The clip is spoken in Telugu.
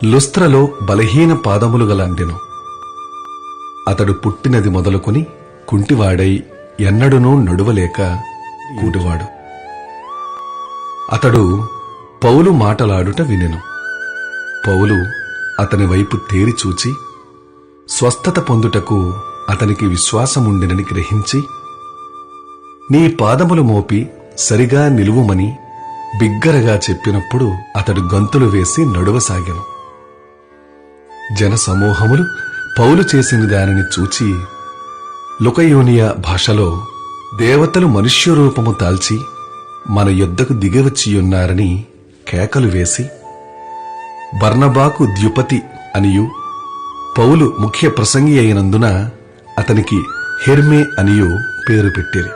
లుస్త్రలో బలహీన పాదములు గలండెను. అతడు పుట్టినది మొదలుకొని కుంటివాడై ఎన్నడునూ నడువలేక కూటివాడు. అతడు పౌలు మాటలాడుట వినెను. పౌలు అతని వైపు తేరిచూచి స్వస్థత పొందుటకు అతనికి విశ్వాసముండెనని గ్రహించి, నీ పాదములు మోపి సరిగా నిలువుమని బిగ్గరగా చెప్పినప్పుడు అతడు గంతులు వేసి నడువసాగెను. జనసమూహములు పౌలు చేసిన దానిని చూచి లుకయోనియా భాషలో, దేవతలు మనుష్యరూపము దాల్చి మన యొద్దకు దిగివచ్చియున్నారని కేకలు వేసి, బర్నబాకు ద్యుపతి అనియు, పౌలు ముఖ్య ప్రసంగి అయినందున అతనికి హెర్మే అనియు పేరు పెట్టిరి.